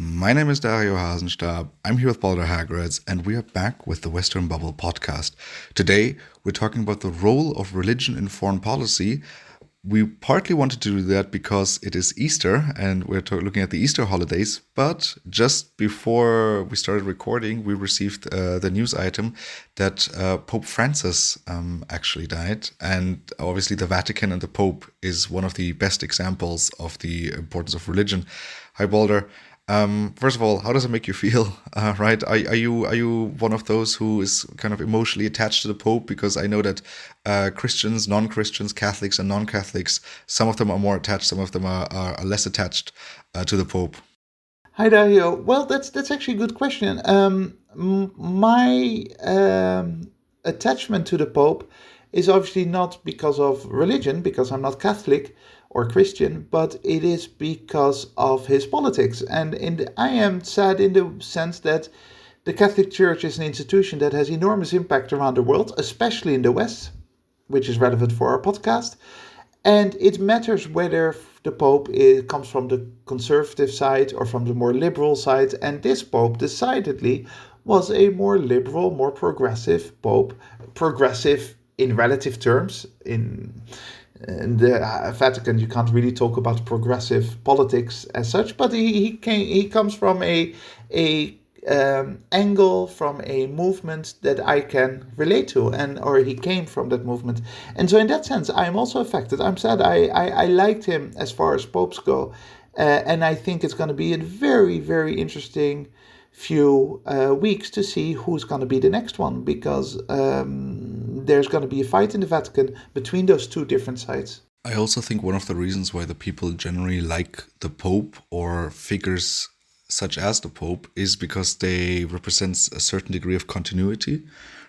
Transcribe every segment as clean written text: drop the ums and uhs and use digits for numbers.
My name is Dario Hasenstab. I'm here with Balder Hagritz, and we are back with the Western Bubble podcast. Today, we're talking about the role of religion in foreign policy. We partly wanted to do that because it is Easter, and we're looking at the Easter holidays. But just before we started recording, we received the news item that Pope Francis actually died. And obviously, the Vatican and the Pope is one of the best examples of the importance of religion. Hi, Balder. First of all, how does it make you feel? Right? Are you one of those who is kind of emotionally attached to the Pope? Because I know that Christians, non-Christians, Catholics, and non-Catholics, some of them are more attached, some of them are less attached to the Pope. Hi, Dario. Well, that's actually a good question. My attachment to the Pope is obviously not because of religion, because I'm not Catholic or Christian, but it is because of his politics. And I am sad in the sense that the Catholic Church is an institution that has enormous impact around the world, especially in the West, which is relevant for our podcast. And it matters whether the Pope comes from the conservative side or from the more liberal side. And this Pope decidedly was a more liberal, more progressive Pope. Progressive in relative terms. In the Vatican, you can't really talk about progressive politics as such, but he comes from a angle, from a movement that I can relate to, or he came from that movement. And so in that sense, I'm also affected. I'm sad. I liked him as far as popes go, and I think it's going to be a very, very interesting few weeks to see who's going to be the next one, because there's going to be a fight in the Vatican between those two different sides. I also think one of the reasons why the people generally like the Pope or figures such as the Pope is because they represent a certain degree of continuity,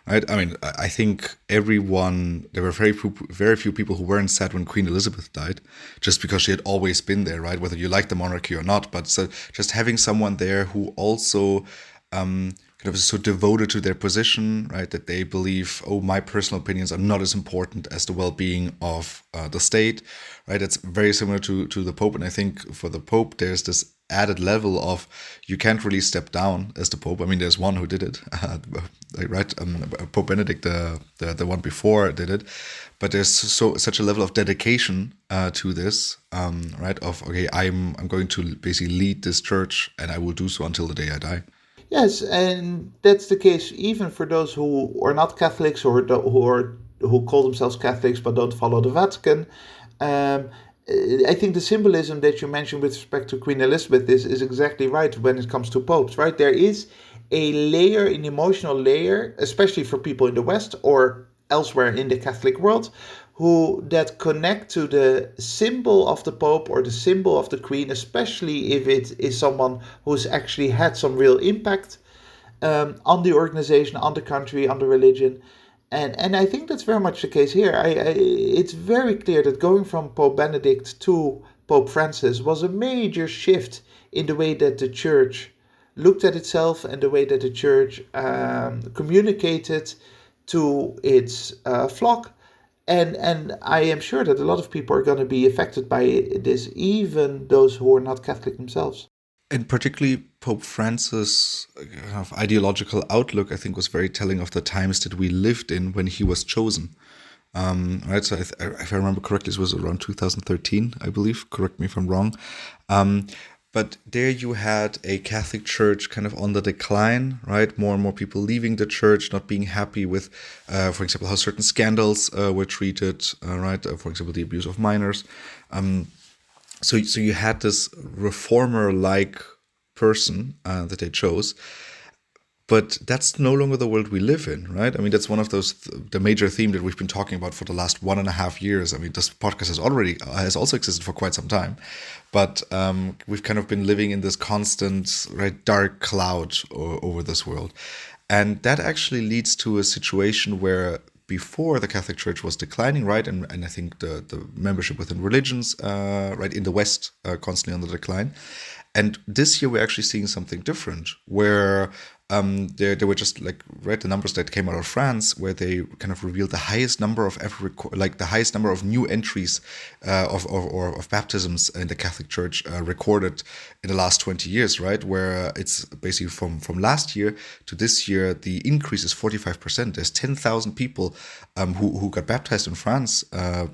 right? I mean, I think there were very few people who weren't sad when Queen Elizabeth died, just because she had always been there, right? Whether you like the monarchy or not, but so just having someone there who also kind of is so devoted to their position, right, that they believe, oh, my personal opinions are not as important as the well-being of the state, right? It's very similar to the Pope, and I think for the Pope, there's this added level of you can't really step down as the Pope. I mean, there's one who did it, right? Pope Benedict, the one before, did it, but there's such a level of dedication to this, right? Of okay, I'm going to basically lead this church, and I will do so until the day I die. Yes, and that's the case even for those who are not Catholics, or who call themselves Catholics but don't follow the Vatican. Um, I think the symbolism that you mentioned with respect to Queen Elizabeth is exactly right when it comes to popes, right? There is a layer, an emotional layer, especially for people in the West or elsewhere in the Catholic world, who that connect to the symbol of the Pope or the symbol of the Queen, especially if it is someone who's actually had some real impact on the organization, on the country, on the religion. And I think that's very much the case here. It's very clear that going from Pope Benedict to Pope Francis was a major shift in the way that the church looked at itself and the way that the church communicated to its flock. And I am sure that a lot of people are going to be affected by this, even those who are not Catholic themselves. And particularly Pope Francis' kind of ideological outlook, I think, was very telling of the times that we lived in when he was chosen. Right, so if I remember correctly, this was around 2013, I believe. Correct me if I'm wrong. But there you had a Catholic Church kind of on the decline, right? More and more people leaving the church, not being happy with, for example, how certain scandals were treated, right? For example, the abuse of minors. So you had this reformer-like person that they chose, but that's no longer the world we live in, right? I mean, that's one of those the major theme that we've been talking about for the last 1.5 years. I mean, this podcast has also existed for quite some time, but we've kind of been living in this constant, right, dark cloud over this world, and that actually leads to a situation where before the Catholic Church was declining, right, and I think the membership within religions, right, in the West, constantly on the decline. And this year we're actually seeing something different, where They were just like read the numbers that came out of France, where they kind of revealed the highest number of the highest number of new entries of baptisms in the Catholic Church recorded in the last 20 years, right? Where it's basically from last year to this year, the increase is 45%. There's 10,000 people who got baptized in France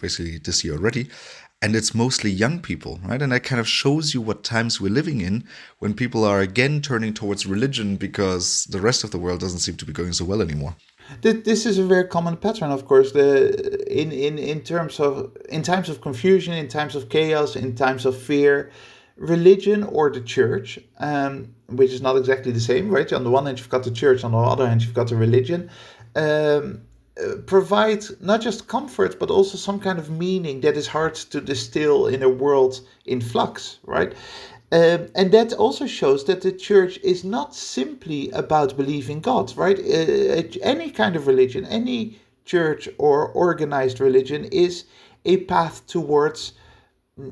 basically this year already. And it's mostly young people, right? And that kind of shows you what times we're living in, when people are again turning towards religion because the rest of the world doesn't seem to be going so well anymore. This is a very common pattern, of course. In times of confusion, in times of chaos, in times of fear, religion or the church, which is not exactly the same, right? On the one hand, you've got the church. On the other hand, you've got the religion. Provide not just comfort, but also some kind of meaning that is hard to distill in a world in flux, right? And that also shows that the church is not simply about believing God, right? Any kind of religion, any church or organized religion is a path towards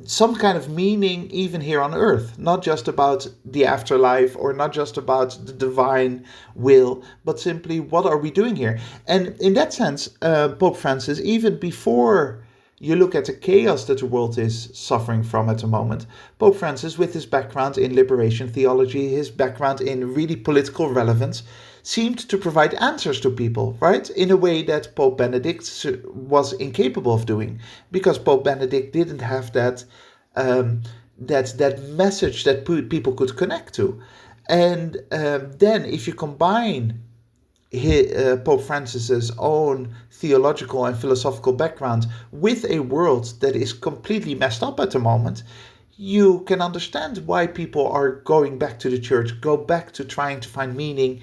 some kind of meaning even here on earth, not just about the afterlife or not just about the divine will, but simply what are we doing here? And in that sense, Pope Francis, even before you look at the chaos that the world is suffering from at the moment, Pope Francis, with his background in liberation theology, his background in really political relevance, seemed to provide answers to people, right? In a way that Pope Benedict was incapable of doing, because Pope Benedict didn't have that that message that people could connect to. And then if you combine Pope Francis's own theological and philosophical background with a world that is completely messed up at the moment, you can understand why people are going back to the church, go back to trying to find meaning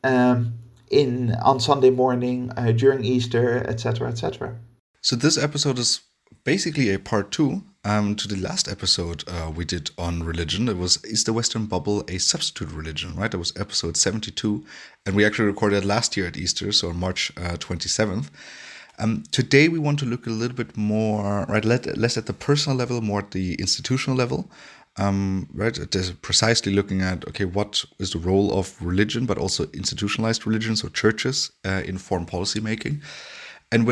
on Sunday morning, during Easter, etc., etc. So this episode is basically a part two to the last episode we did on religion. It was, is the Western bubble a substitute religion, right? That was episode 72. And we actually recorded last year at Easter, so on March 27th. Today we want to look a little bit more, right, less at the personal level, more at the institutional level. Right, precisely looking at, okay, what is the role of religion, but also institutionalized religions or churches in foreign policy making. And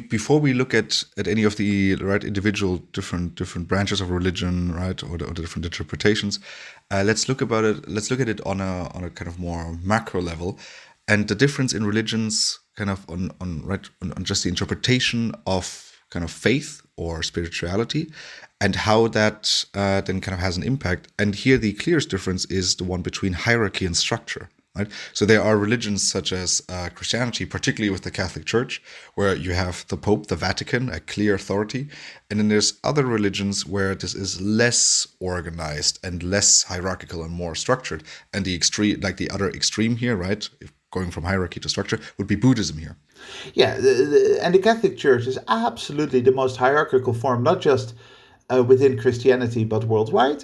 before we look at any of the right individual different branches of religion, right, or the different interpretations, let's look at it on a kind of more macro level, and the difference in religions, kind of on just the interpretation of kind of faith or spirituality, and how that then kind of has an impact. And here the clearest difference is the one between hierarchy and structure. Right? So there are religions such as Christianity, particularly with the Catholic Church, where you have the Pope, the Vatican, a clear authority. And then there's other religions where this is less organized and less hierarchical and more structured. And the extreme, like the other extreme here, right, going from hierarchy to structure, would be Buddhism here. Yeah, and the Catholic Church is absolutely the most hierarchical form, not just within Christianity, but worldwide.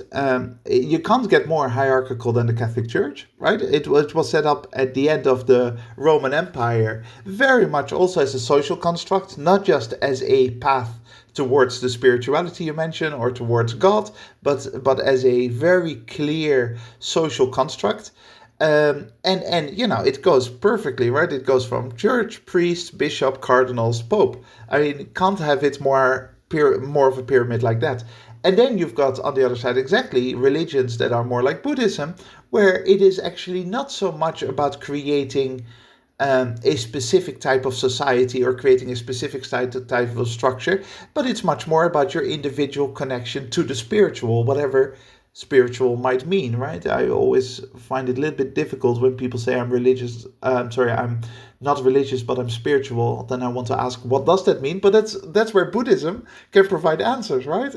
You can't get more hierarchical than the Catholic Church, right? It was set up at the end of the Roman Empire, very much also as a social construct, not just as a path towards the spirituality you mentioned or towards God, but as a very clear social construct. And you know, it goes perfectly, right? It goes from church, priest, bishop, cardinals, pope. I mean, can't have it more of a pyramid like that. And then you've got on the other side exactly religions that are more like Buddhism, where it is actually not so much about creating a specific type of society or creating a specific type of structure, but it's much more about your individual connection to the spiritual, whatever spiritual might mean, right? I always find it a little bit difficult when people say I'm religious. I'm not religious, but I'm spiritual. Then I want to ask, what does that mean? But that's where Buddhism can provide answers, right?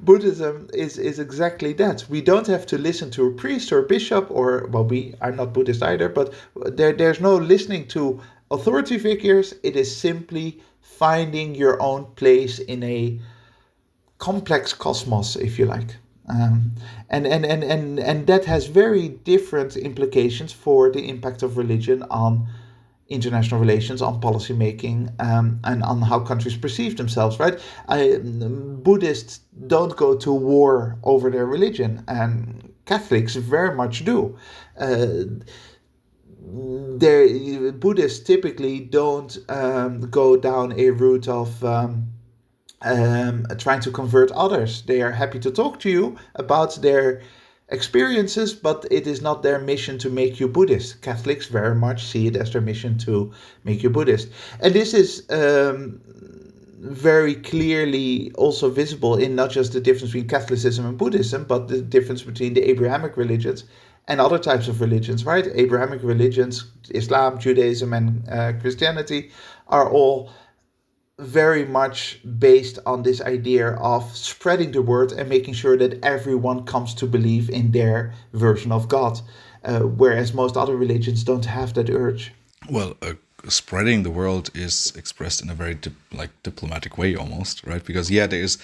Buddhism is exactly that. We don't have to listen to a priest or a bishop, or I'm not Buddhist either, but there's no listening to authority figures. It is simply finding your own place in a complex cosmos, if you like. And that has very different implications for the impact of religion on international relations, on policy making, and on how countries perceive themselves, right? Buddhists don't go to war over their religion, and Catholics very much do. Buddhists typically don't go down a route of trying to convert others. They are happy to talk to you about their experiences, but it is not their mission to make you Buddhist. Catholics very much see it as their mission to make you Buddhist. And this is very clearly also visible in not just the difference between Catholicism and Buddhism, but the difference between the Abrahamic religions and other types of religions, right? Abrahamic religions, Islam, Judaism, and Christianity are all very much based on this idea of spreading the word and making sure that everyone comes to believe in their version of God, whereas most other religions don't have that urge. Well, spreading the world is expressed in a very diplomatic way, almost, right? Because there is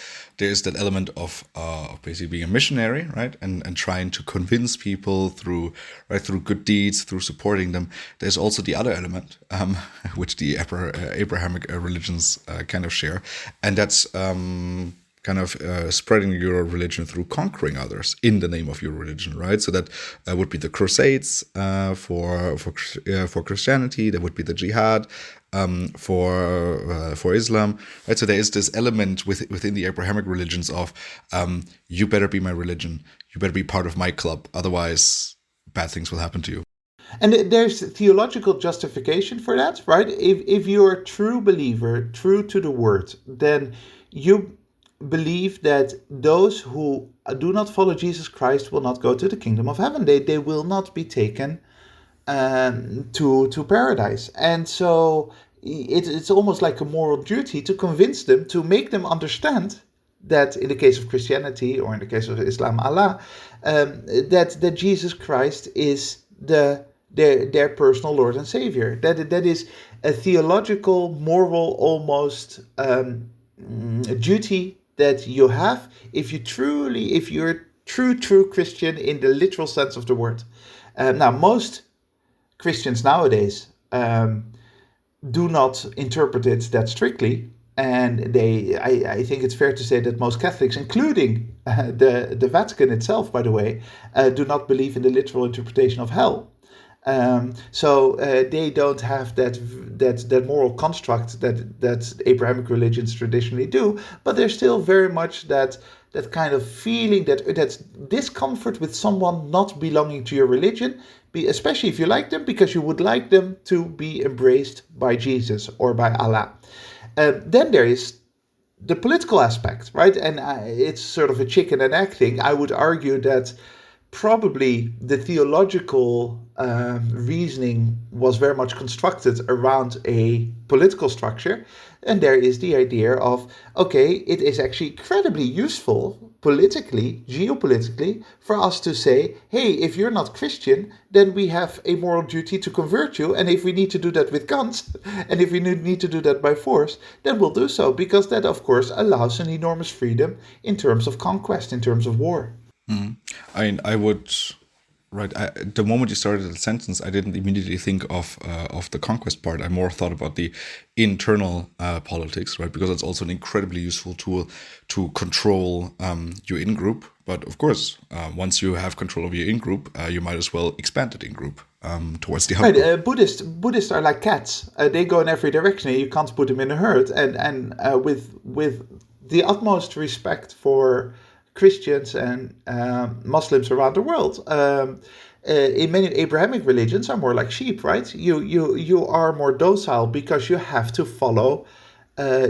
that element of basically being a missionary, right, and trying to convince people through good deeds, through supporting them. There's also the other element, which the Abrahamic religions kind of share, and that's spreading your religion through conquering others in the name of your religion, right? So that would be the Crusades for Christianity. There would be the jihad for Islam, right? So there is this element within the Abrahamic religions of you better be my religion, you better be part of my club, otherwise bad things will happen to you. And there's theological justification for that, right? If you're a true believer, true to the word, then you believe that those who do not follow Jesus Christ will not go to the kingdom of heaven. They will not be taken to paradise. And so it's almost like a moral duty to convince them, to make them understand that in the case of Christianity or in the case of Islam, Allah, that Jesus Christ is their personal Lord and Savior. That is a theological, moral, almost duty that you have if you're a true Christian in the literal sense of the word. Now, most Christians nowadays do not interpret it that strictly, and I think it's fair to say that most Catholics, including the Vatican itself, by the way, do not believe in the literal interpretation of hell. So they don't have that moral construct that Abrahamic religions traditionally do, but there's still very much that kind of feeling, that's discomfort with someone not belonging to your religion, especially if you like them, because you would like them to be embraced by Jesus or by Allah. Then there is the political aspect, right? And it's sort of a chicken and egg thing. I would argue that probably the theological reasoning was very much constructed around a political structure. And there is the idea of, okay, it is actually incredibly useful politically, geopolitically, for us to say, hey, if you're not Christian, then we have a moral duty to convert you. And if we need to do that with guns, and if we need to do that by force, then we'll do so. Because that, of course, allows an enormous freedom in terms of conquest, in terms of war. I mean, I would, right. The moment you started the sentence, I didn't immediately think of the conquest part. I more thought about the internal politics, right? Because it's also an incredibly useful tool to control your in-group. But of course, once you have control of your in-group, you might as well expand it in-group towards the out-group. Right, Buddhists are like cats. They go in every direction. You can't put them in a herd. And with the utmost respect for Christians and Muslims around the world, in many Abrahamic religions are more like sheep, right? You are more docile because you have to follow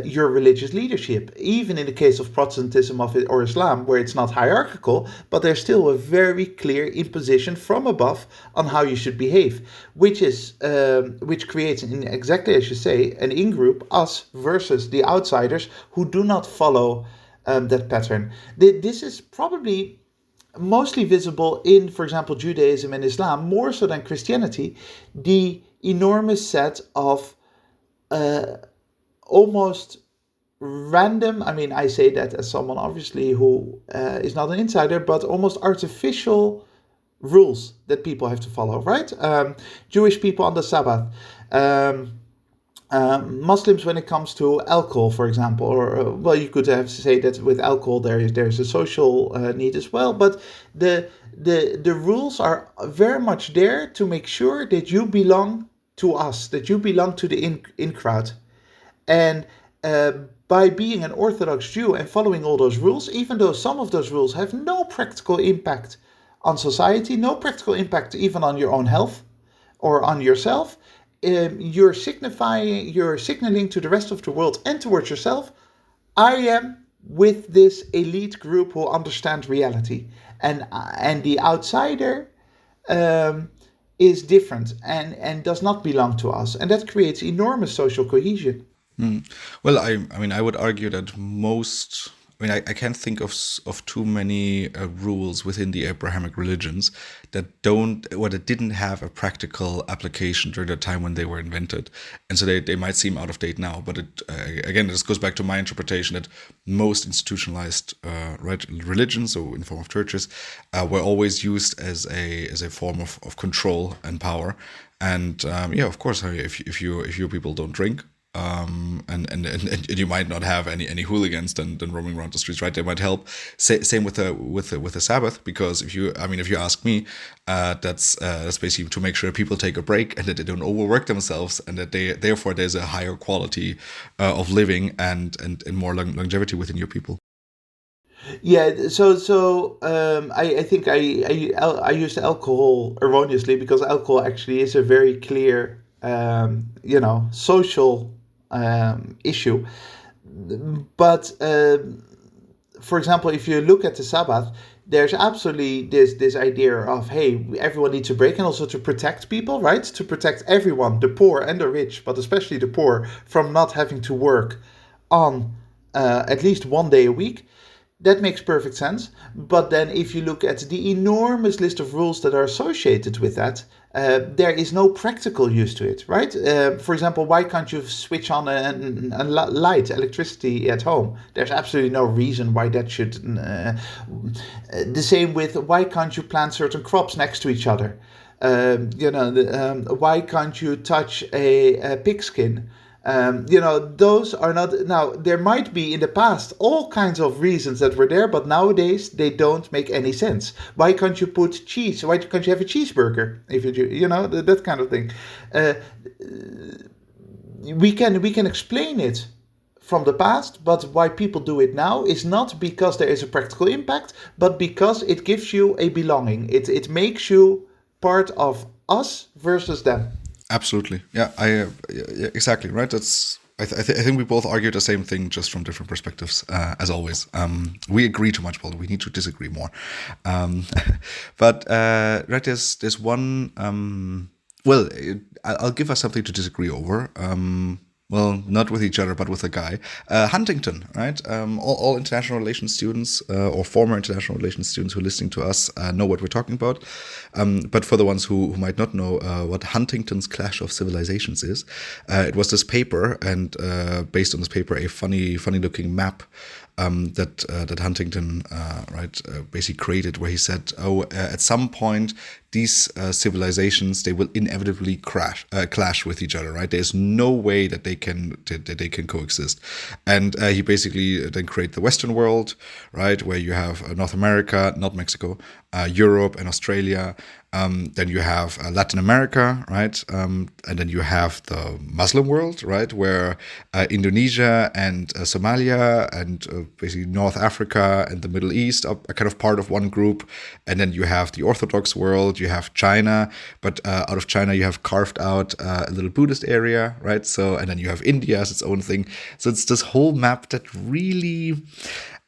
your religious leadership. Even in the case of Protestantism or Islam, where it's not hierarchical, but there's still a very clear imposition from above on how you should behave, which creates, exactly as you say, an in-group, us versus the outsiders who do not follow that pattern. This is probably mostly visible in, for example, Judaism and Islam, more so than Christianity, the enormous set of almost random, I mean, I say that as someone obviously who is not an insider, but almost artificial rules that people have to follow, right? Jewish people on the Sabbath. Muslims when it comes to alcohol, for example, or well, you could have to say that with alcohol there's a social need as well, but the rules are very much there to make sure that you belong to us, that you belong to the in crowd, and uh, by being an Orthodox Jew and following all those rules, even though some of those rules have no practical impact on society, no practical impact even on your own health or on yourself, you're signaling to the rest of the world and towards yourself, I am with this elite group who understand reality, and the outsider um, is different and does not belong to us, and that creates enormous social cohesion. Well, I mean, I would argue that most. I mean, I can't think of of too many rules within the Abrahamic religions that don't or that didn't have a practical application during the time when they were invented, and so they might seem out of date now. But it again, this goes back to my interpretation that most institutionalized right religions, so in the form of churches, were always used as a form of control and power. And yeah, of course, if you people don't drink, and you might not have any hooligans than roaming around the streets, right? They might help. Same with the Sabbath, because if you ask me, that's basically to make sure people take a break and that they don't overwork themselves, and that they therefore there's a higher quality of living and more longevity within your people. Yeah, I think I used alcohol erroneously, because alcohol actually is a very clear social issue. But for example, if you look at the Sabbath, there's absolutely this idea of, hey, everyone needs a break, and also to protect people, right? To protect everyone, the poor and the rich, but especially the poor, from not having to work on at least one day a week. That makes perfect sense. But then, if you look at the enormous list of rules that are associated with that, there is no practical use to it, right? For example, why can't you switch on a light, electricity at home? There's absolutely no reason why that should. The same with, why can't you plant certain crops next to each other? Why can't you touch a pigskin? Those are not. Now, there might be in the past all kinds of reasons that were there, but nowadays they don't make any sense. Why can't you put cheese? Why can't you have a cheeseburger if you do, that kind of thing? Uh, we can explain it from the past, but why people do it now is not because there is a practical impact, but because it gives you a belonging. It makes you part of us versus them. Absolutely, yeah, yeah, exactly right. That's I think we both argue the same thing, just from different perspectives, as always. We agree too much, Paul. We need to disagree more. But right, there's one. Well, I'll give us something to disagree over. Well, not with each other, but with a guy. Huntington, right? All international relations students or former international relations students who are listening to us know what we're talking about. But for the ones who might not know what Huntington's Clash of Civilizations is, it was this paper, and based on this paper, a funny looking map that Huntington basically created, where he said, at some point these civilizations, they will inevitably clash with each other, right? There's no way that they can coexist, and he basically then created the Western world, right, where you have North America, not Mexico, Europe and Australia. Then you have Latin America, right? And then you have the Muslim world, right? Where Indonesia and Somalia and basically North Africa and the Middle East are kind of part of one group. And then you have the Orthodox world, you have China, but out of China you have carved out a little Buddhist area, right? So, and then you have India as its own thing. So it's this whole map that really,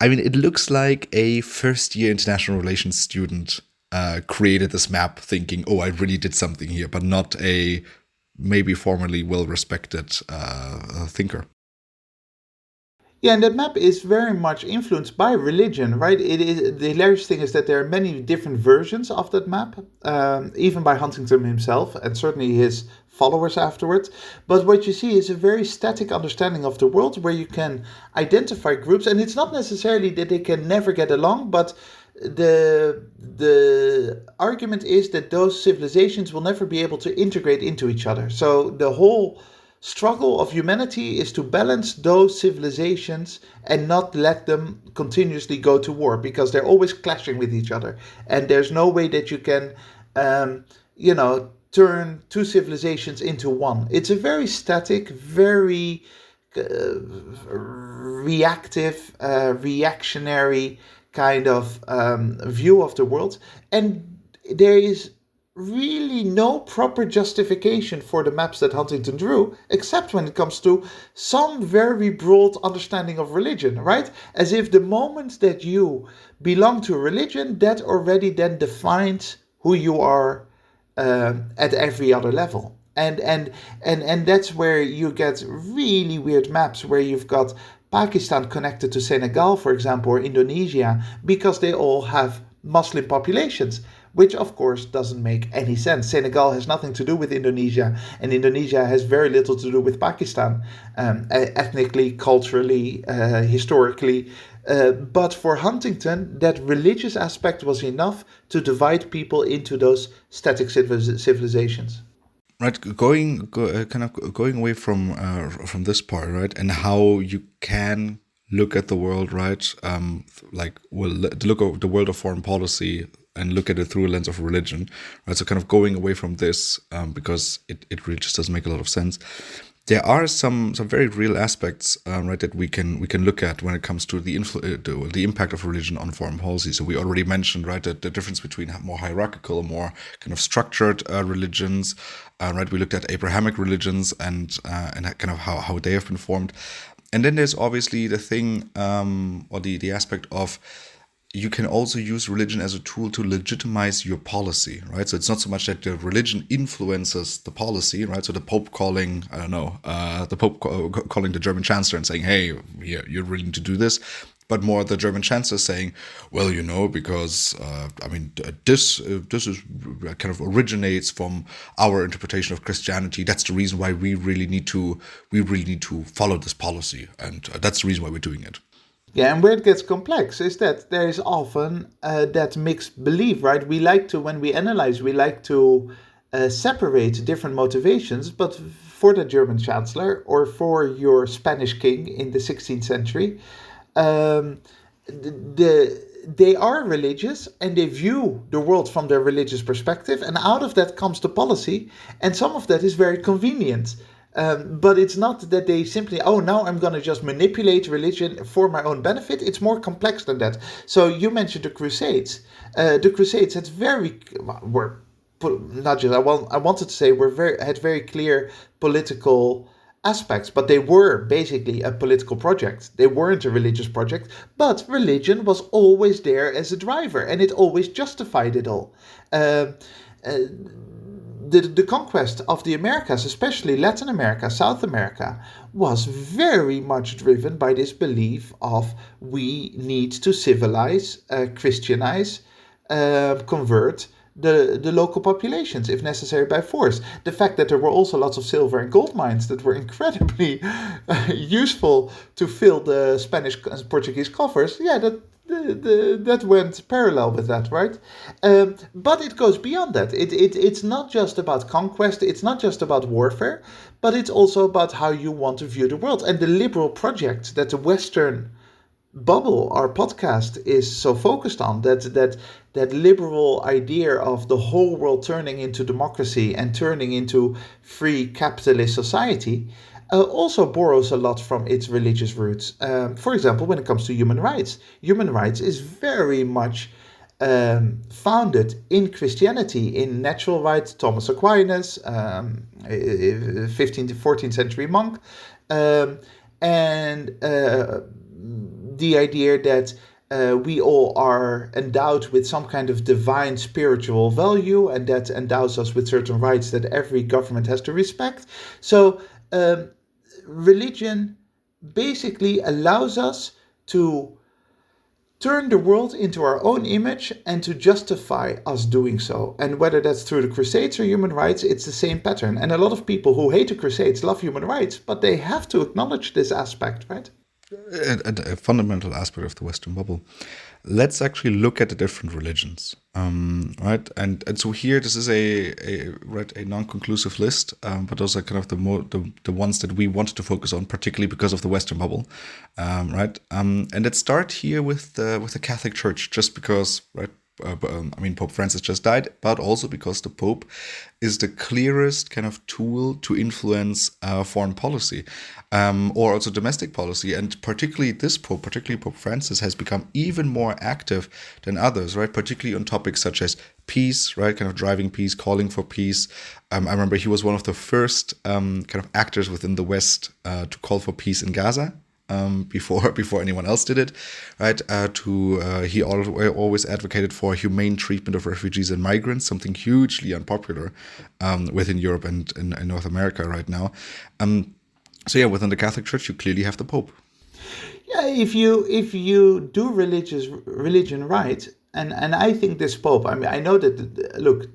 it looks like a first year international relations student created this map thinking, oh, I really did something here, but not a maybe formerly well-respected thinker. Yeah, and that map is very much influenced by religion, right? It is, the hilarious thing is that there are many different versions of that map, even by Huntington himself and certainly his followers afterwards. But what you see is a very static understanding of the world, where you can identify groups, and it's not necessarily that they can never get along, but the argument is that those civilizations will never be able to integrate into each other. So the whole struggle of humanity is to balance those civilizations and not let them continuously go to war, because they're always clashing with each other. And there's no way that you can, turn two civilizations into one. It's a very static, very reactive, reactionary kind of view of the world. And there is really no proper justification for the maps that Huntington drew, except when it comes to some very broad understanding of religion, right? As if the moment that you belong to a religion, that already then defines who you are at every other level. And that's where you get really weird maps where you've got Pakistan connected to Senegal, for example, or Indonesia, because they all have Muslim populations, which of course doesn't make any sense. Senegal has nothing to do with Indonesia, and Indonesia has very little to do with Pakistan, ethnically, culturally, historically. But for Huntington, that religious aspect was enough to divide people into those static civilizations. Right, kind of going away from this part, right, and how you can look at the world, right, look at the world of foreign policy and look at it through a lens of religion, right? So kind of going away from this, because it really just doesn't make a lot of sense. There are some very real aspects, right, that we can look at when it comes to the impact of religion on foreign policy. So we already mentioned, right, that the difference between more hierarchical, more kind of structured religions, right. We looked at Abrahamic religions and kind of how they have been formed, and then there's obviously the thing, or the aspect of, you can also use religion as a tool to legitimize your policy, right? So it's not so much that the religion influences the policy, right? So the Pope calling, calling the German Chancellor and saying, hey, you really need to do this. But more the German Chancellor saying, well, because, this is kind of originates from our interpretation of Christianity. That's the reason why we really need to follow this policy. And that's the reason why we're doing it. Yeah, and where it gets complex is that there is often that mixed belief, right? When we analyze, we like to separate different motivations, but for the German Chancellor or for your Spanish king in the 16th century, they are religious and they view the world from their religious perspective, and out of that comes the policy, and some of that is very convenient. But it's not that they simply, now I'm going to just manipulate religion for my own benefit. It's more complex than that. So you mentioned the Crusades. The Crusades had had very clear political aspects, but they were basically a political project. They weren't a religious project, but religion was always there as a driver, and it always justified it all. The conquest of the Americas, especially Latin America, South America, was very much driven by this belief of we need to civilize, Christianize, convert the local populations, if necessary by force. The fact that there were also lots of silver and gold mines that were incredibly useful to fill the Spanish and Portuguese coffers, that went parallel with that, right? But it goes beyond that. It's not just about conquest, it's not just about warfare, but it's also about how you want to view the world. And the liberal project that the Western bubble, our podcast, is so focused on, that liberal idea of the whole world turning into democracy and turning into free capitalist society, also borrows a lot from its religious roots. For example, when it comes to human rights is very much founded in Christianity, in natural rights. Thomas Aquinas, 15th to 14th century monk, and the idea that we all are endowed with some kind of divine spiritual value, and that endows us with certain rights that every government has to respect. So religion basically allows us to turn the world into our own image and to justify us doing so. And whether that's through the Crusades or human rights, it's the same pattern. And a lot of people who hate the Crusades love human rights, but they have to acknowledge this aspect, right? a fundamental aspect of the Western bubble. Let's actually look at the different religions, right? And so here, this is a non-conclusive list, but those are kind of the ones that we wanted to focus on, particularly because of the Western bubble, right? And let's start here with the Catholic Church, just because, right? Pope Francis just died, but also because the Pope is the clearest kind of tool to influence foreign policy, or also domestic policy. And particularly this Pope, particularly Pope Francis, has become even more active than others, right? Particularly on topics such as peace, right? Kind of driving peace, calling for peace. I remember he was one of the first kind of actors within the West to call for peace in Gaza. Before anyone else did it, right? He always advocated for humane treatment of refugees and migrants, something hugely unpopular within Europe and in North America right now. So yeah, within the Catholic Church, you clearly have the Pope. Yeah, if you do religion right, and I think this Pope, I mean, I know that, look,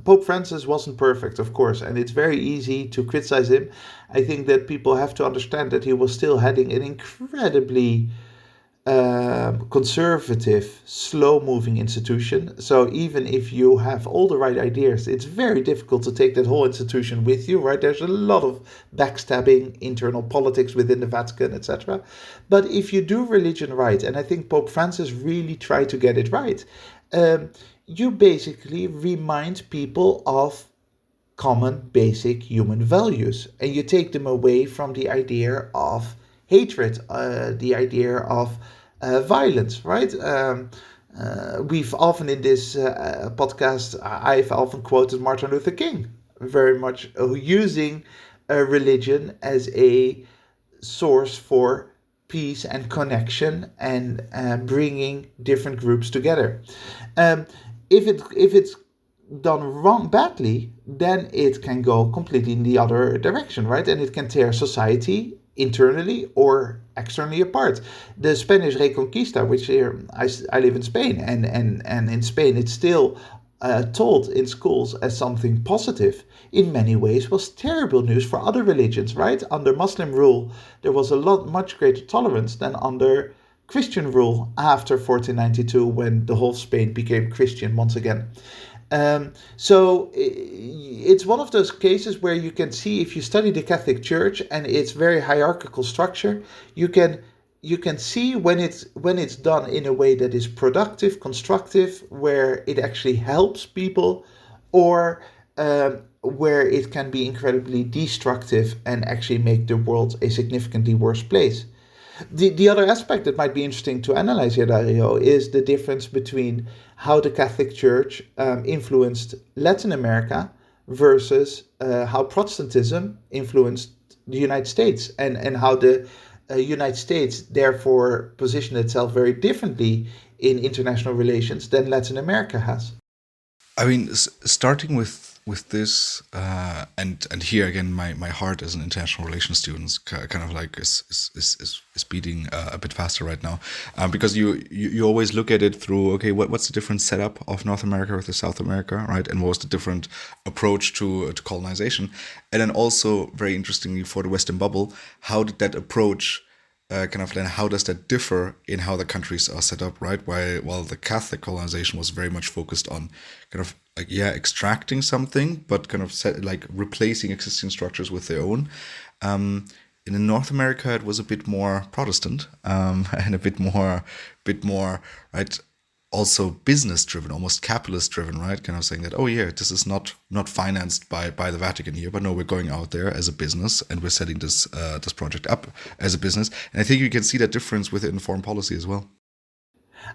Pope Francis wasn't perfect, of course, and it's very easy to criticize him. I think that people have to understand that he was still heading an incredibly conservative, slow-moving institution. So even if you have all the right ideas, it's very difficult to take that whole institution with you, right? There's a lot of backstabbing, internal politics within the Vatican, etc. But if you do religion right, and I think Pope Francis really tried to get it right, you basically remind people of common basic human values, and you take them away from the idea of hatred, the idea of violence, right? We've often in this podcast, I've often quoted Martin Luther King, very much using religion as a source for peace and connection and bringing different groups together. If it's done badly, then it can go completely in the other direction, right? And it can tear society internally or externally apart. The Spanish Reconquista, which here I live in Spain, and in Spain it's still told in schools as something positive, in many ways was terrible news for other religions, right? Under Muslim rule, there was much greater tolerance than under Christian rule after 1492, when the whole Spain became Christian once again. So it's one of those cases where you can see, if you study the Catholic Church and its very hierarchical structure, you can see when it's done in a way that is productive, constructive, where it actually helps people, or where it can be incredibly destructive and actually make the world a significantly worse place. The other aspect that might be interesting to analyze here, Dario, is the difference between how the Catholic Church influenced Latin America versus how Protestantism influenced the United States, and how the United States therefore positioned itself very differently in international relations than Latin America has. I mean, starting with this, and here again, my heart as an international relations student kind of like is beating a bit faster right now, because you always look at it through, okay, what's the different setup of North America versus South America, right? And what was the different approach to colonization, and then also very interestingly for the Western bubble, how did that approach how does that differ in how the countries are set up, right? While the Catholic colonization was very much focused on extracting something, but replacing existing structures with their own. In North America, it was a bit more Protestant, and a bit more, right? Also business driven, almost capitalist driven, right? Kind of saying that, oh yeah, this is not financed by the Vatican here, but no, we're going out there as a business and we're setting this project up as a business. And I think you can see that difference within foreign policy as well.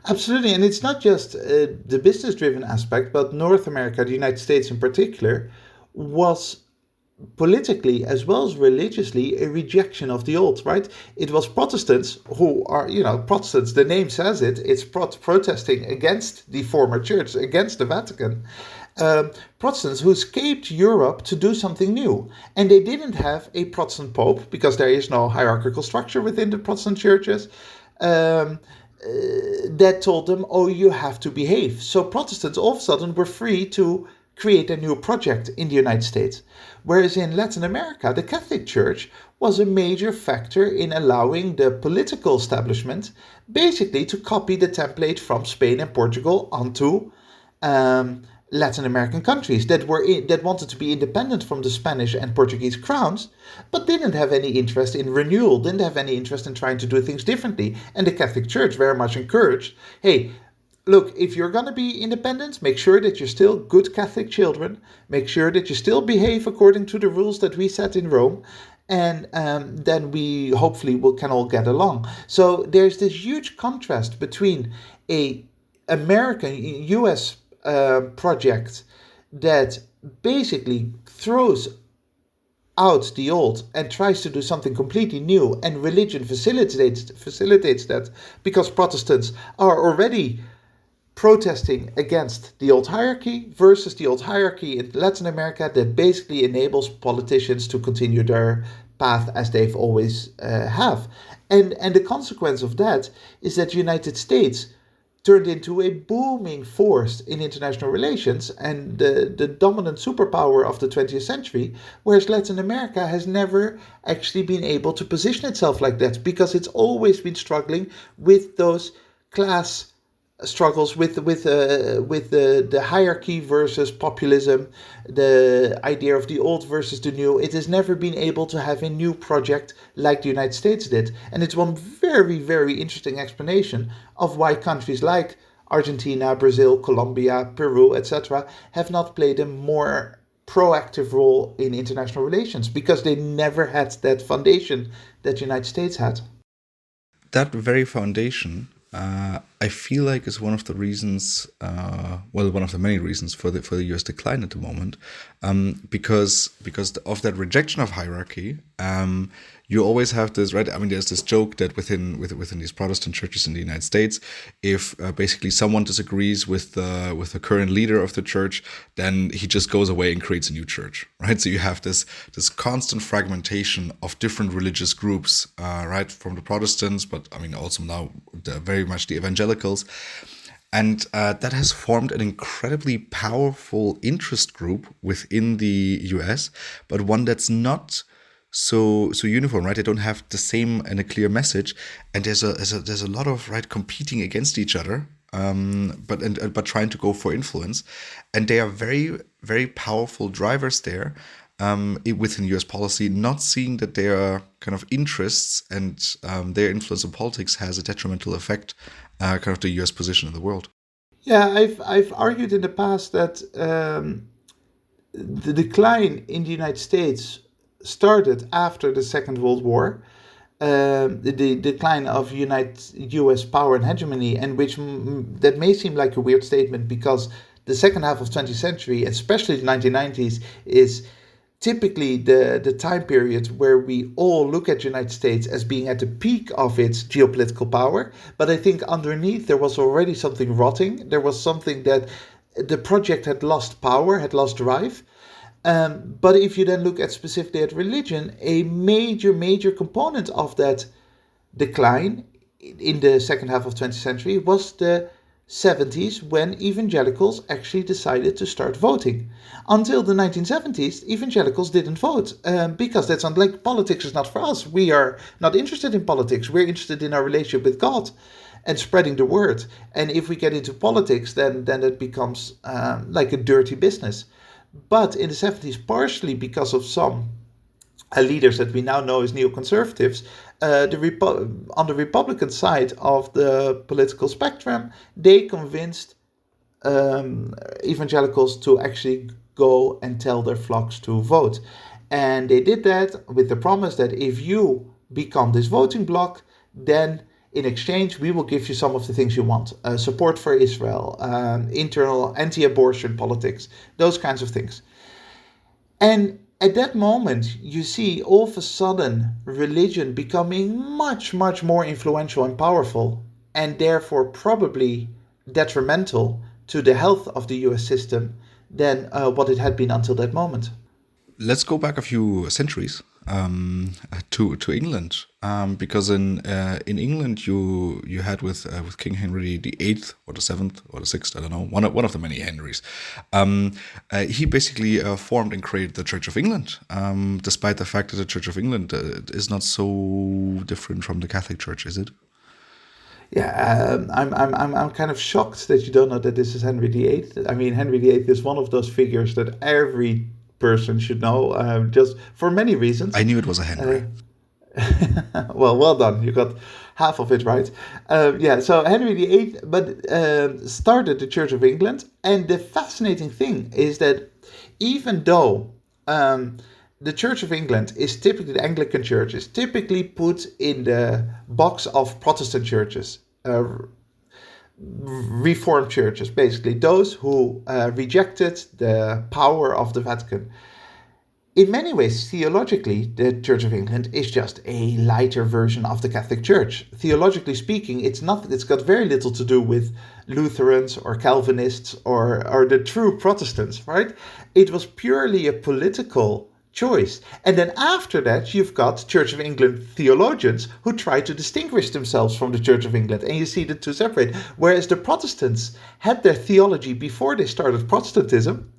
Absolutely, and it's not just the business driven aspect, but North America, the United States in particular, was politically as well as religiously a rejection of the old, right? It was Protestants who are, Protestants, the name says it, it's protesting against the former church, against the Vatican. Protestants who escaped Europe to do something new. And they didn't have a Protestant pope, because there is no hierarchical structure within the Protestant churches, that told them, oh, you have to behave. So Protestants all of a sudden were free to create a new project in the United States. Whereas in Latin America, the Catholic Church was a major factor in allowing the political establishment basically to copy the template from Spain and Portugal onto Latin American countries that wanted to be independent from the Spanish and Portuguese crowns, but didn't have any interest in renewal, didn't have any interest in trying to do things differently. And the Catholic Church very much encouraged, hey, look, if you're going to be independent, make sure that you're still good Catholic children. Make sure that you still behave according to the rules that we set in Rome. And then we hopefully can all get along. So there's this huge contrast between a American, US project that basically throws out the old and tries to do something completely new, and religion facilitates that because Protestants are already protesting against the old hierarchy, versus the old hierarchy in Latin America that basically enables politicians to continue their path as they've always have. And the consequence of that is that the United States turned into a booming force in international relations and the dominant superpower of the 20th century, whereas Latin America has never actually been able to position itself like that because it's always been struggling with those class struggles with the hierarchy versus populism, the idea of the old versus the new. It has never been able to have a new project like the United States did. And it's one very, very interesting explanation of why countries like Argentina, Brazil, Colombia, Peru, etc. have not played a more proactive role in international relations, because they never had that foundation that the United States had. That very foundation, I feel like is one of the reasons, one of the many reasons for the US decline at the moment, because of that rejection of hierarchy. You always have this, right? I mean, there's this joke that within these Protestant churches in the United States, if basically someone disagrees with the current leader of the church, then he just goes away and creates a new church, right? So you have this constant fragmentation of different religious groups, right, from the Protestants, but I mean also now very much the Evangelicals. And that has formed an incredibly powerful interest group within the US, but one that's not so uniform, right? They don't have the same and a clear message, and there's a lot of, right, competing against each other, but trying to go for influence, and they are very, very powerful drivers there within U.S. policy, not seeing that their kind of interests and their influence on politics has a detrimental effect, kind of the U.S. position in the world. Yeah, I've argued in the past that the decline in the United States started after the Second World War, the decline of U.S. power and hegemony, and that may seem like a weird statement because the second half of 20th century, especially the 1990s, is typically the time period where we all look at the United States as being at the peak of its geopolitical power. But I think underneath there was already something rotting. There was something that the project had lost power, had lost drive. But if you then look at specifically at religion, a major component of that decline in the second half of 20th century was the 70s, when evangelicals actually decided to start voting. Until the 1970s, evangelicals didn't vote because that's not like politics is not for us. We are not interested in politics. We're interested in our relationship with God and spreading the word. And if we get into politics, then it becomes like a dirty business. But in the 70s, partially because of some leaders that we now know as neoconservatives, on the Republican side of the political spectrum, they convinced evangelicals to actually go and tell their flocks to vote. And they did that with the promise that if you become this voting bloc, then in exchange, we will give you some of the things you want. Support for Israel, internal anti-abortion politics, those kinds of things. And at that moment, you see all of a sudden religion becoming much more influential and powerful, and therefore probably detrimental to the health of the US system than what it had been until that moment. Let's go back a few centuries. to England, because in England you had with King Henry the VIII or the seventh or the sixth, I don't know, one of the many Henrys. He basically formed and created the Church of England, despite the fact that the Church of England is not so different from the Catholic Church, is it? Yeah, I'm kind of shocked that you don't know that this is Henry VIII. I mean, Henry VIII is one of those figures that every person should know, just for many reasons. I knew it was a Henry. Well done. You got half of it right. Yeah, so Henry VIII, but started the Church of England, and the fascinating thing is that even though the Church of England is typically, the Anglican Church is typically put in the box of Protestant churches, Reformed churches, basically those who rejected the power of the Vatican. In many ways, theologically, the Church of England is just a lighter version of the Catholic Church. Theologically speaking, it's got very little to do with Lutherans or Calvinists or the true Protestants, right? It was purely a political choice. And then after that, you've got Church of England theologians who try to distinguish themselves from the Church of England. And you see the two separate. Whereas the Protestants had their theology before they started Protestantism.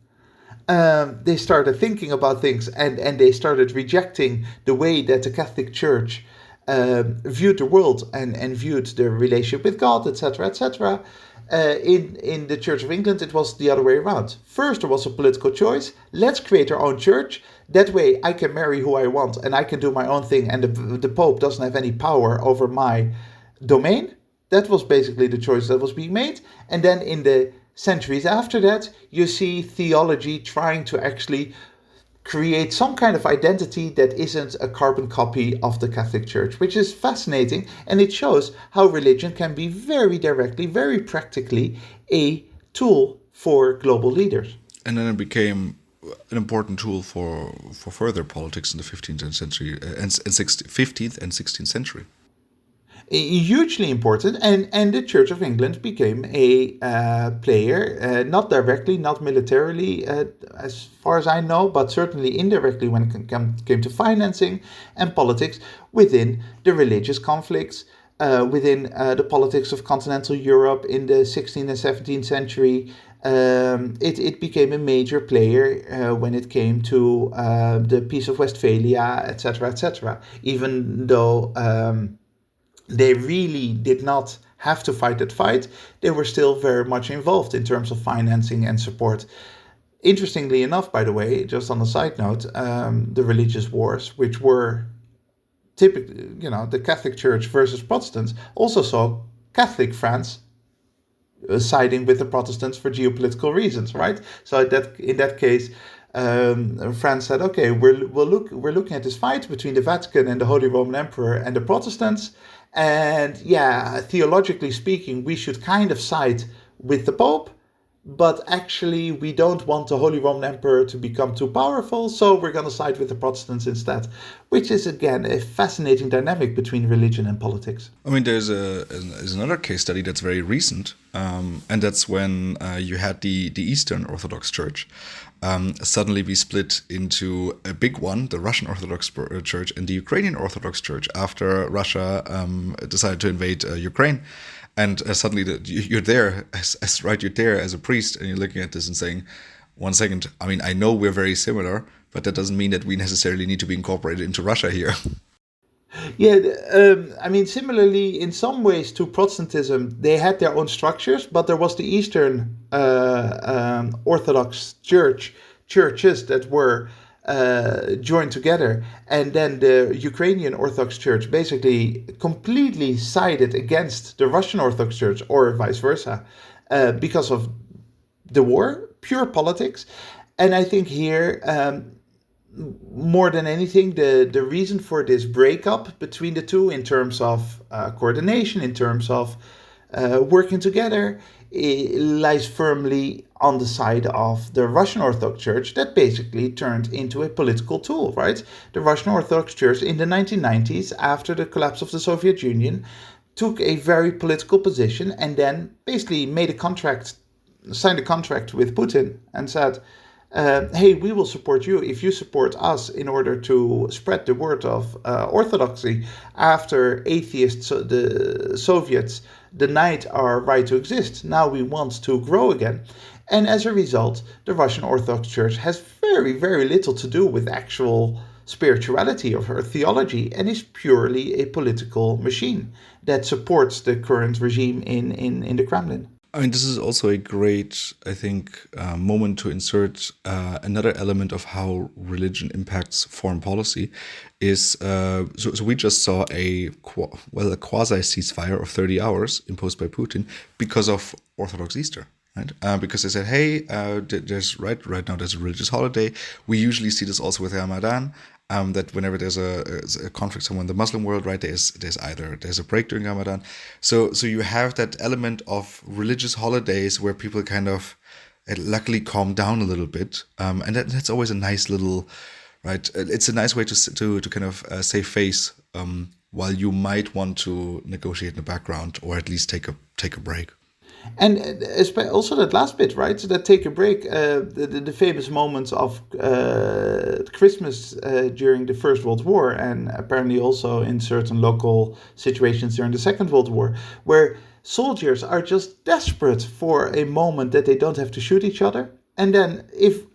They started thinking about things, and they started rejecting the way that the Catholic Church viewed the world and viewed the relationship with God, etc., etc. In the Church of England, it was the other way around. First, there was a political choice. Let's create our own church. That way, I can marry who I want, and I can do my own thing, and the Pope doesn't have any power over my domain. That was basically the choice that was being made. And then in the centuries after that, you see theology trying to actually create some kind of identity that isn't a carbon copy of the Catholic Church, which is fascinating, and it shows how religion can be very directly, very practically a tool for global leaders. And then it became an important tool for further politics in the 15th century and 15th and 16th century. Hugely important, and the Church of England became a player, not directly, not militarily, as far as I know, but certainly indirectly when it came to financing and politics within the religious conflicts, within the politics of continental Europe in the 16th and 17th century. It became a major player when it came to the Peace of Westphalia, etc., etc. Even though they really did not have to fight that fight, they were still very much involved in terms of financing and support. Interestingly enough, by the way, just on a side note, the religious wars, which were typically, the Catholic Church versus Protestants, also saw Catholic France siding with the Protestants for geopolitical reasons, right? So in that case, France said, okay, we're looking at this fight between the Vatican and the Holy Roman Emperor and the Protestants. And yeah, theologically speaking, we should kind of side with the Pope, but actually we don't want the Holy Roman Emperor to become too powerful, so we're going to side with the Protestants instead, which is, again, a fascinating dynamic between religion and politics. I mean, there's another case study that's very recent, and that's when you had the Eastern Orthodox Church suddenly be split into a big one, the Russian Orthodox Church, and the Ukrainian Orthodox Church after Russia decided to invade Ukraine. And suddenly you're there you're there as a priest, and you're looking at this and saying, one second, I mean, I know we're very similar, but that doesn't mean that we necessarily need to be incorporated into Russia here. Yeah, I mean, similarly, in some ways to Protestantism, they had their own structures, but there was the Eastern Orthodox churches that were joined together, and then the Ukrainian Orthodox Church basically completely sided against the Russian Orthodox Church, or vice versa, because of the war, pure politics. And I think here, more than anything, the reason for this breakup between the two in terms of coordination, in terms of working together, lies firmly on the side of the Russian Orthodox Church that basically turned into a political tool, right? The Russian Orthodox Church in the 1990s, after the collapse of the Soviet Union, took a very political position and then basically signed a contract with Putin and said, hey, we will support you if you support us in order to spread the word of orthodoxy after atheists, the Soviets, denied our right to exist. Now we want to grow again. And as a result, the Russian Orthodox Church has very, very little to do with actual spirituality or her theology and is purely a political machine that supports the current regime in the Kremlin. I mean, this is also a great, I think, moment to insert another element of how religion impacts foreign policy. Is so we just saw a quasi ceasefire of 30 hours imposed by Putin because of Orthodox Easter. Right? Because they said, hey, there's right now there's a religious holiday. We usually see this also with Ramadan. That whenever there's a conflict somewhere in the Muslim world, right, there's a break during Ramadan. So you have that element of religious holidays where people kind of luckily calm down a little bit, and that's always a nice little, right. It's a nice way to kind of save face while you might want to negotiate in the background or at least take a break. And also that last bit, right? So that take a break, the famous moments of Christmas during the First World War, and apparently also in certain local situations during the Second World War, where soldiers are just desperate for a moment that they don't have to shoot each other. And then,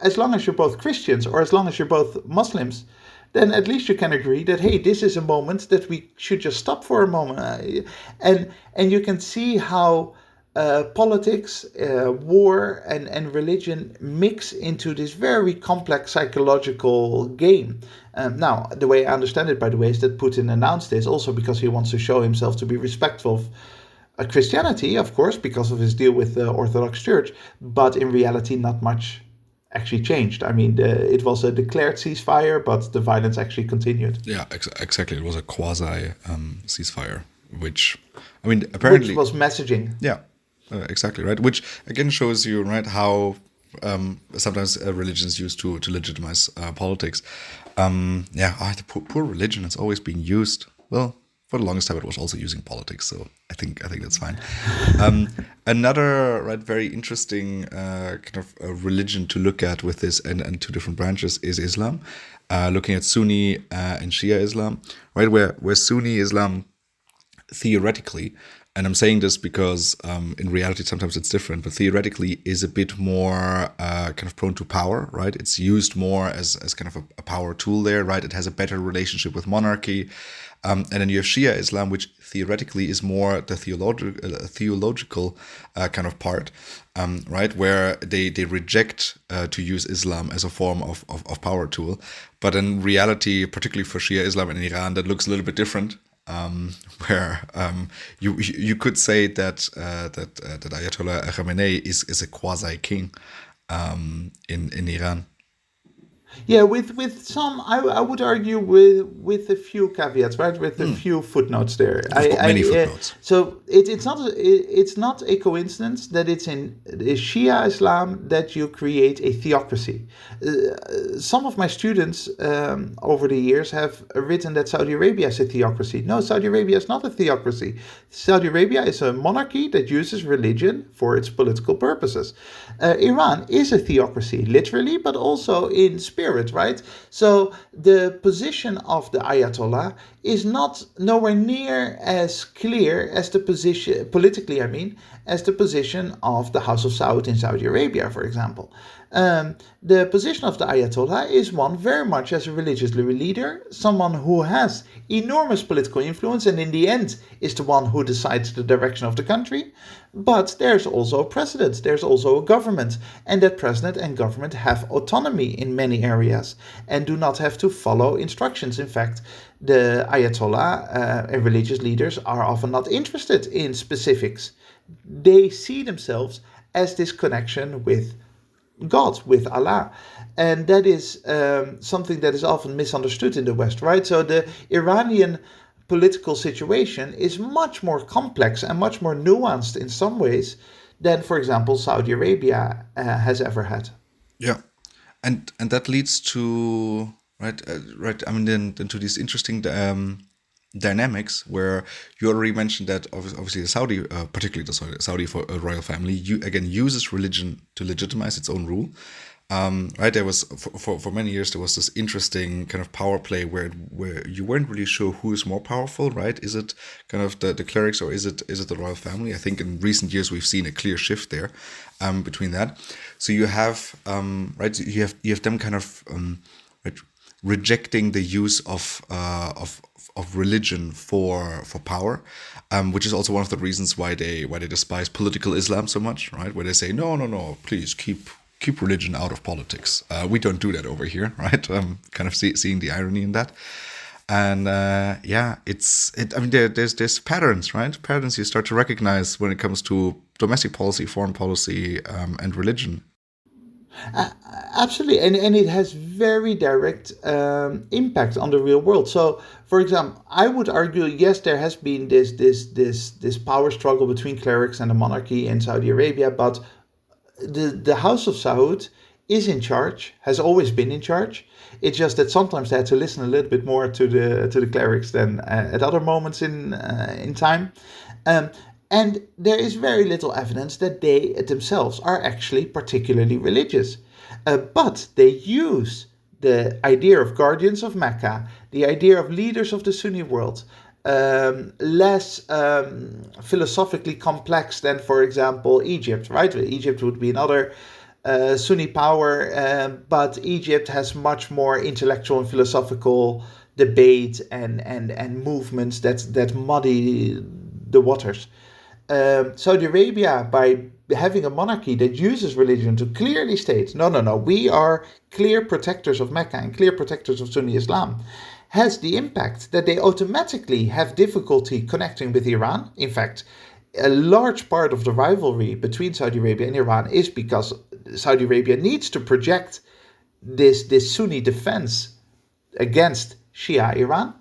as long as you're both Christians or as long as you're both Muslims, then at least you can agree that, hey, this is a moment that we should just stop for a moment. And you can see how politics, war, and religion mix into this very complex psychological game. Now, the way I understand it, by the way, is that Putin announced this also because he wants to show himself to be respectful of Christianity, of course, because of his deal with the Orthodox Church, but in reality, not much actually changed. I mean, it was a declared ceasefire, but the violence actually continued. Yeah, exactly. It was a quasi ceasefire, which, I mean, apparently... Which was messaging. Yeah. Exactly, right. Which again shows you, right, how sometimes religion is used to legitimize politics. The poor religion is always being used. Well, for the longest time, it was also using politics. So I think that's fine. Another very interesting kind of religion to look at with this and two different branches is Islam. Looking at Sunni and Shia Islam, right, where Sunni Islam theoretically, and I'm saying this because in reality sometimes it's different, but theoretically is a bit more kind of prone to power, right? It's used more as kind of a power tool there, right? It has a better relationship with monarchy. And then you have Shia Islam, which theoretically is more the theological kind of part, right? Where they reject to use Islam as a form of power tool. But in reality, particularly for Shia Islam in Iran, that looks a little bit different. Where you could say that Ayatollah Khamenei is a quasi king in Iran. Yeah, with some, I would argue with a few caveats, right? With a few footnotes there. Many footnotes. So it's not a coincidence that it's in the Shia Islam that you create a theocracy. Some of my students over the years have written that Saudi Arabia is a theocracy. No, Saudi Arabia is not a theocracy. Saudi Arabia is a monarchy that uses religion for its political purposes. Iran is a theocracy, literally, but also in spirit, right? So the position of the Ayatollah is not nowhere near as clear as the position, politically, I mean, as the position of the House of Saud in Saudi Arabia, for example. The position of the Ayatollah is one very much as a religious leader, someone who has enormous political influence and in the end is the one who decides the direction of the country. But there's also a president, there's also a government, and that president and government have autonomy in many areas and do not have to follow instructions. In fact, the Ayatollah and religious leaders are often not interested in specifics. They see themselves as this connection with God, with Allah. And that is something that is often misunderstood in the West, right? So the Iranian political situation is much more complex and much more nuanced in some ways than, for example, Saudi Arabia has ever had. Yeah, and that leads to right. I mean, then to these interesting dynamics where you already mentioned that obviously the Saudi, particularly the Saudi royal family, again uses religion to legitimize its own rule. Right, there was for many years there was this interesting kind of power play where you weren't really sure who is more powerful. Right, is it kind of the clerics or is it the royal family? I think in recent years we've seen a clear shift there between that. So you have right, you have them kind of right, rejecting the use of religion for power, which is also one of the reasons why they despise political Islam so much, right? Where they say no, please keep religion out of politics. We don't do that over here, right? Kind of seeing the irony in that. And yeah, I mean, there's patterns, right? Patterns you start to recognize when it comes to domestic policy, foreign policy, and religion. Absolutely, and it has very direct impact on the real world. So, for example, I would argue, yes, there has been this power struggle between clerics and the monarchy in Saudi Arabia, but the House of Saud is in charge, has always been in charge. It's just that sometimes they had to listen a little bit more to the clerics than at other moments in time. And there is very little evidence that they themselves are actually particularly religious. But they use the idea of guardians of Mecca, the idea of leaders of the Sunni world, less philosophically complex than, for example, Egypt, right? Egypt would be another Sunni power, but Egypt has much more intellectual and philosophical debate and movements that muddy the waters. Saudi Arabia, by having a monarchy that uses religion to clearly state, no, we are clear protectors of Mecca and clear protectors of Sunni Islam, has the impact that they automatically have difficulty connecting with Iran. In fact, a large part of the rivalry between Saudi Arabia and Iran is because Saudi Arabia needs to project this Sunni defense against Shia Iran.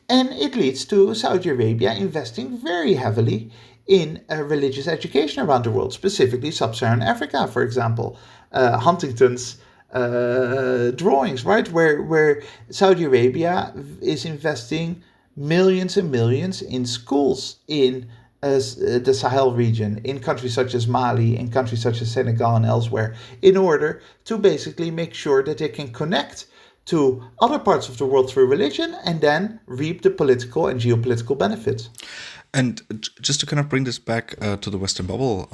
And it leads to Saudi Arabia investing very heavily in religious education around the world, specifically Sub-Saharan Africa, for example. Huntington's drawings, right, where Saudi Arabia is investing millions and millions in schools in the Sahel region, in countries such as Mali, in countries such as Senegal and elsewhere, in order to basically make sure that they can connect to other parts of the world through religion and then reap the political and geopolitical benefits. And just to kind of bring this back to the Western bubble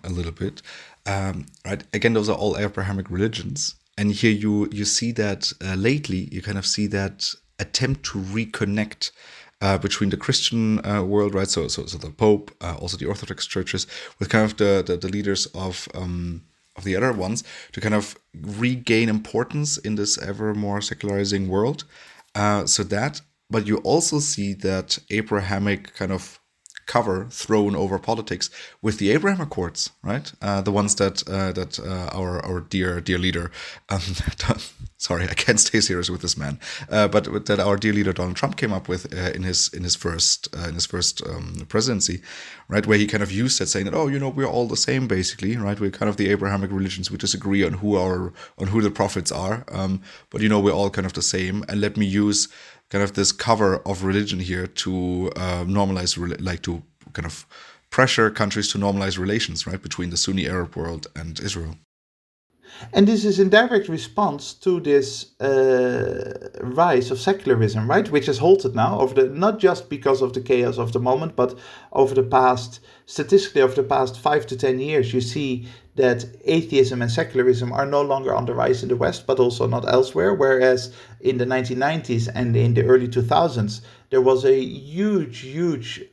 a little bit, right? Again, those are all Abrahamic religions, and here you see that lately you kind of see that attempt to reconnect between the Christian world, right? So the Pope, also the Orthodox churches, with kind of the leaders of the other ones to kind of regain importance in this ever more secularizing world. But you also see that Abrahamic kind of cover thrown over politics with the Abraham Accords, right? The ones that our dear leader, sorry, I can't stay serious with this man, but that our dear leader Donald Trump came up with in his first presidency, right? Where he kind of used that, saying that, we're all the same basically, right? We're kind of the Abrahamic religions. We disagree on who the prophets are, but we're all kind of the same. And let me use kind of this cover of religion here to normalize, to kind of pressure countries to normalize relations, right, between the Sunni Arab world and Israel. And this is in direct response to this rise of secularism, right, which has halted now not just because of the chaos of the moment, but statistically over the past 5 to 10 years, you see that atheism and secularism are no longer on the rise in the West, but also not elsewhere. Whereas in the 1990s and in the early 2000s, there was a huge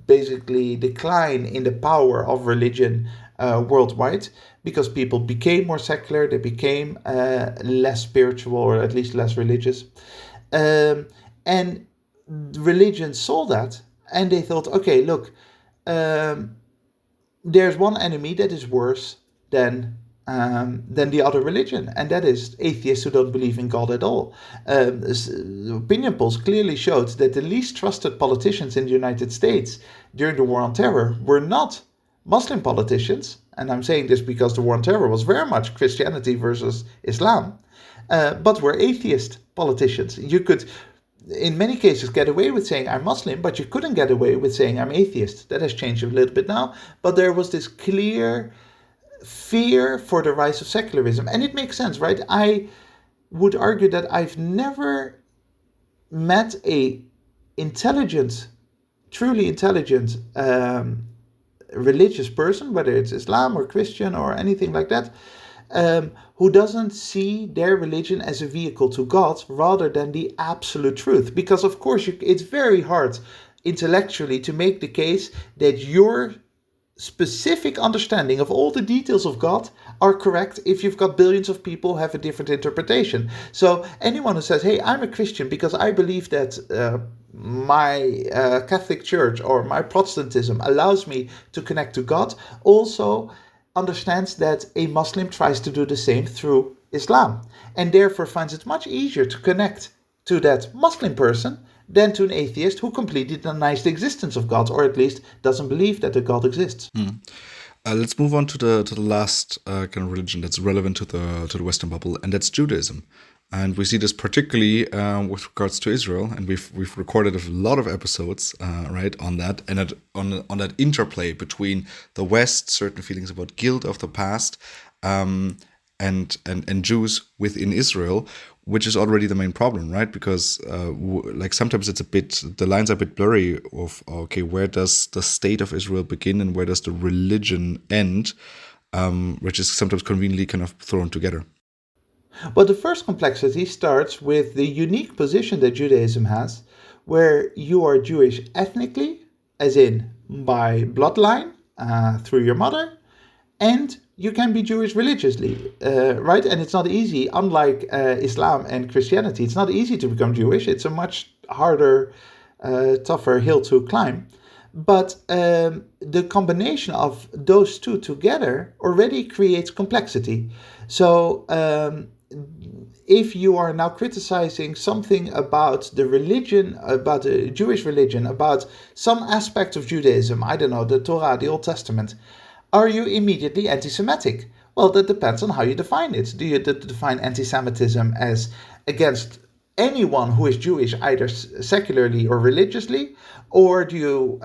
basically decline in the power of religion worldwide, because people became more secular, they became less spiritual, or at least less religious. And religion saw that, and they thought, okay, look, there's one enemy that is worse than the other religion, and that is atheists who don't believe in God at all. Opinion polls clearly showed that the least trusted politicians in the United States during the War on Terror were not Muslim politicians, and I'm saying this because the War on Terror was very much Christianity versus Islam, but were atheist politicians. in many cases get away with saying I'm Muslim, but you couldn't get away with saying I'm atheist. That has changed a little bit now, but there was this clear fear for the rise of secularism, and it makes sense, right? I would argue that I've never met a intelligent, truly intelligent religious person, whether it's Islam or Christian or anything like that, who doesn't see their religion as a vehicle to God rather than the absolute truth. Because of course it's very hard intellectually to make the case that your specific understanding of all the details of God are correct if you've got billions of people who have a different interpretation. So anyone who says, hey, I'm a Christian because I believe that my Catholic Church or my Protestantism allows me to connect to God, also understands that a Muslim tries to do the same through Islam, and therefore finds it much easier to connect to that Muslim person than to an atheist who completely denies the existence of God, or at least doesn't believe that a God exists. Let's move on to the last kind of religion that's relevant to the Western bubble, and that's Judaism. And we see this particularly with regards to Israel, and we've recorded a lot of episodes, right, on that, and on that interplay between the West, certain feelings about guilt of the past, and Jews within Israel, which is already the main problem, right? Because like sometimes the lines are a bit blurry of, okay, where does the state of Israel begin and where does the religion end, which is sometimes conveniently kind of thrown together. Well, the first complexity starts with the unique position that Judaism has, where you are Jewish ethnically, as in by bloodline, through your mother, and you can be Jewish religiously, right? And it's not easy, unlike Islam and Christianity, it's not easy to become Jewish. It's a much harder, tougher hill to climb. But the combination of those two together already creates complexity. So if you are now criticizing something about the religion, about the Jewish religion, about some aspect of Judaism, I don't know, the Torah, the Old Testament, are you immediately anti-Semitic? Well, that depends on how you define it. Do you define anti-Semitism as against anyone who is Jewish, either secularly or religiously, or do you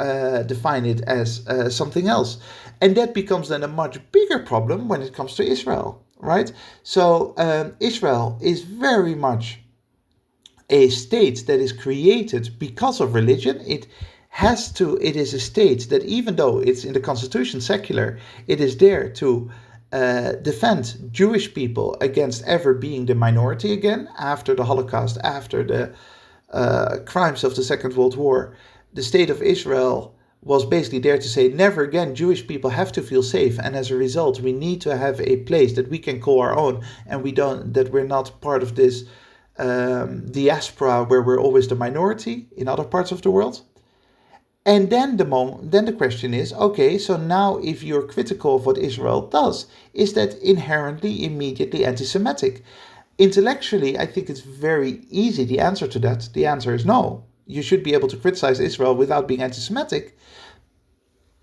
define it as something else? And that becomes then a much bigger problem when it comes to Israel, right? So Israel is very much a state that is created because of religion. It is a state that, even though it's in the constitution secular, it is there to defend Jewish people against ever being the minority again after the Holocaust, after the crimes of the Second World War. The state of Israel was basically there to say, never again, Jewish people have to feel safe, and as a result, we need to have a place that we can call our own, and that we're not part of this diaspora where we're always the minority in other parts of the world. And then the question is, okay, so now if you're critical of what Israel does, is that inherently, immediately anti-Semitic? Intellectually, I think it's very easy, the answer to that. The answer is no. You should be able to criticize Israel without being anti-Semitic.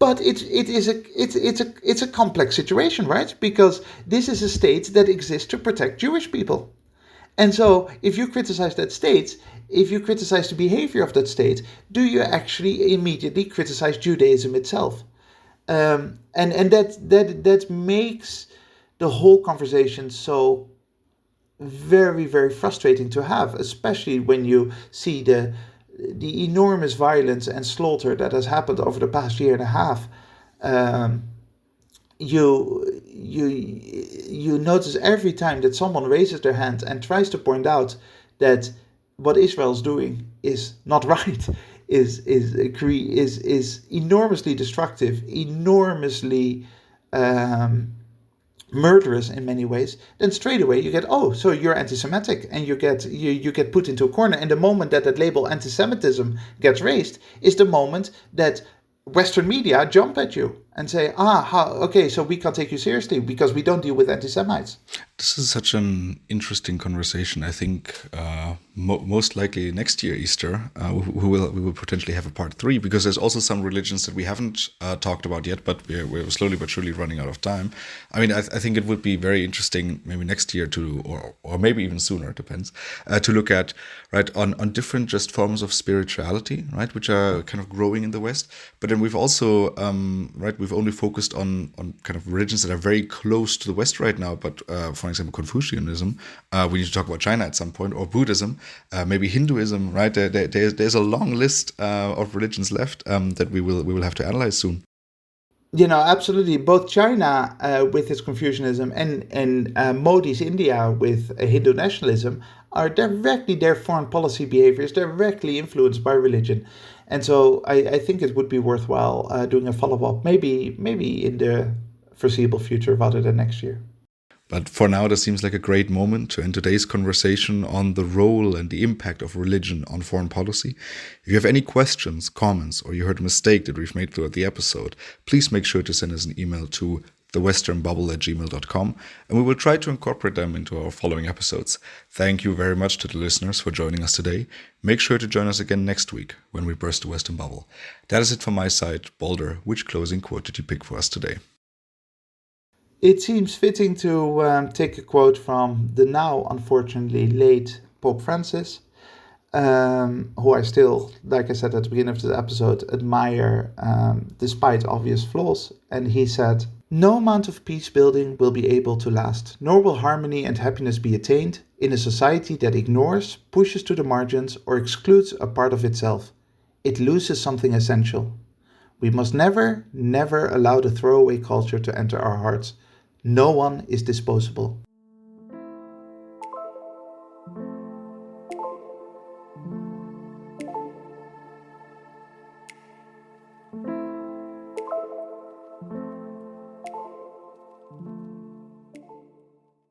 But it's a complex situation, right? Because this is a state that exists to protect Jewish people. And so if you criticize that state, if you criticize the behavior of that state, do you actually immediately criticize Judaism itself? And that makes the whole conversation so very, very frustrating to have, especially when you see the enormous violence and slaughter that has happened over the past year and a half. You notice every time that someone raises their hand and tries to point out that what Israel's doing is not right, is enormously destructive, enormously murderous in many ways, then straight away you get, oh, so you're anti-Semitic, and you get put into a corner. And the moment that label anti-Semitism gets raised is the moment that Western media jump at you and say, okay, so we can't take you seriously because we don't deal with anti-Semites. This is such an interesting conversation. I think most likely next year Easter we will potentially have a part 3, because there's also some religions that we haven't talked about yet, but we're slowly but surely running out of time. I mean, I think it would be very interesting maybe next year or maybe even sooner, it depends, to look at on different just forms of spirituality, right, which are kind of growing in the West. But then we've also we've only focused on kind of religions that are very close to the West right now, but for example, Confucianism. We need to talk about China at some point, or Buddhism, maybe Hinduism. Right, there's a long list of religions left that we will have to analyze soon. Absolutely. Both China with its Confucianism and Modi's India with Hindu nationalism are directly, their foreign policy behavior is directly influenced by religion. And so I think it would be worthwhile doing a follow-up, maybe in the foreseeable future rather than next year. But for now, this seems like a great moment to end today's conversation on the role and the impact of religion on foreign policy. If you have any questions, comments, or you heard a mistake that we've made throughout the episode, please make sure to send us an email to thewesternbubble@gmail.com, and we will try to incorporate them into our following episodes. Thank you very much to the listeners for joining us today. Make sure to join us again next week when we burst the Western bubble. That is it from my side. Balder, which closing quote did you pick for us today? It seems fitting to take a quote from the now unfortunately late Pope Francis, who I still, like I said at the beginning of the episode, admire despite obvious flaws. And he said, "No amount of peace building will be able to last, nor will harmony and happiness be attained in a society that ignores, pushes to the margins, or excludes a part of itself. It loses something essential. We must never, never allow the throwaway culture to enter our hearts. No one is disposable."